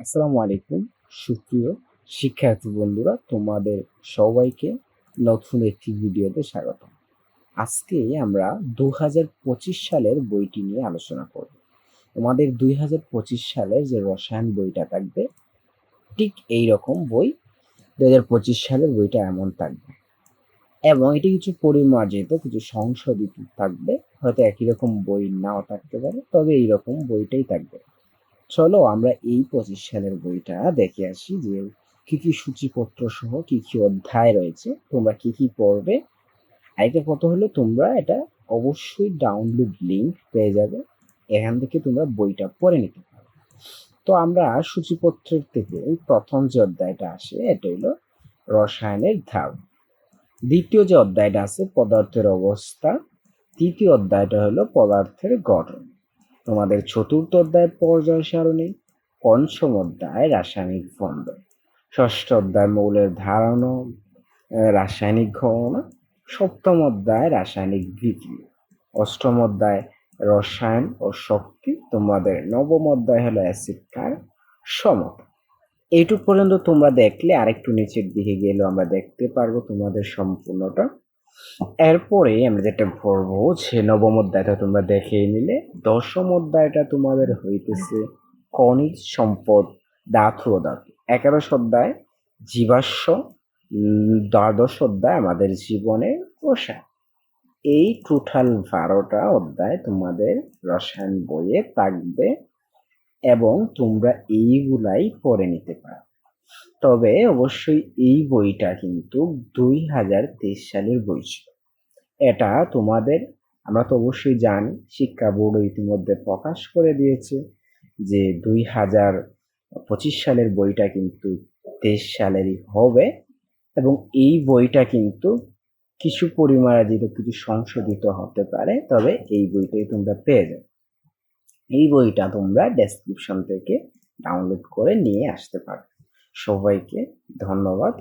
আসসালামু আলাইকুম সুপ্রিয় শিক্ষার্থী বন্ধুরা, তোমাদের সবাইকে নতুন একটি ভিডিওতে স্বাগত। আজকে আমরা 2025 সালের বইটি নিয়ে আলোচনা করব। তোমাদের 2025 সালের যে রসায়ন বইটা থাকবে, ঠিক এই রকম বই 2025 সালের বইটা এমন থাকবে, এবং এটি কিছু পরিমার্জিত, কিছু সংশোধিত থাকবে। হয়তো একই রকম বই নাও থাকতে পারে, তবে এইরকম বইটাই থাকবে। চলো আমরা এই 25 সালের বইটা দেখে আসি যে কি কি সূচিপত্র সহ কি কি অধ্যায় রয়েছে, তোমরা কি কি পড়বে। আরেকটা কথা হলো, তোমরা এটা অবশ্যই ডাউনলোড লিংক পেয়ে যাবে, এখান থেকে তোমরা বইটা পড়ে নিতে পারবে। তো আমরা সূচিপত্রের থেকে এই প্রথম যে অধ্যায়টা আসে, এটা হলো রসায়নের ধারণা। দ্বিতীয় যে অধ্যায়টা আছে পদার্থের অবস্থা। তৃতীয় অধ্যায়টা হলো পদার্থের গঠন। তোমাদের চতুর্থ অধ্যায় পর্যায় সারণী। পঞ্চম অধ্যায় রাসায়নিক বন্ধন। ষষ্ঠ অধ্যায় মৌলের ধারণা, রাসায়নিক গণনা। সপ্তম অধ্যায় রাসায়নিক বিক্রিয়া। অষ্টম অধ্যায় রসায়ন ও শক্তি। তোমাদের নবম অধ্যায় হলো অ্যাসিড ক্ষার সমতা। এইটুক পর্যন্ত তোমরা দেখলে আরেকটু নিচের দিকে গেলেও আমরা দেখতে পারবো তোমাদের সম্পূর্ণটা। এরপরে আমরা যেটা পড়বো, সে নবম অধ্যায়টা তোমরা দেখেই নিলে। দশম অধ্যায়টা তোমাদের হইতেছে খনিজ সম্পদ, ধাতু ও ধাতু। একাদশ অধ্যায় জীবাশ্ম। দ্বাদশ অধ্যায় আমাদের জীবনের রসায়ন। এই টোটাল 12টা অধ্যায় তোমাদের রসায়ন বইয়ে থাকবে, এবং তোমরা এইগুলাই পড়ে নিতে পারো। তবে অবশ্যই এই বইটা কিন্তু 2023 সালের বই ছিল। এটা তোমাদের, আমরা তো অবশ্যই জানি শিক্ষা বোর্ড ইতিমধ্যে প্রকাশ করে দিয়েছে যে 2025 সালের বইটা কিন্তু 23 সালেরই হবে, এবং এই বইটা কিন্তু কিছু পরিমার্জিত, কিছু সংশোধিত হতে পারে, তবে এই বইটাই তোমরা পেয়ে যাবে। এই বইটা তোমরা ডেসক্রিপশন থেকে ডাউনলোড করে নিয়ে আসতে পারো। সবাইকে ধন্যবাদ।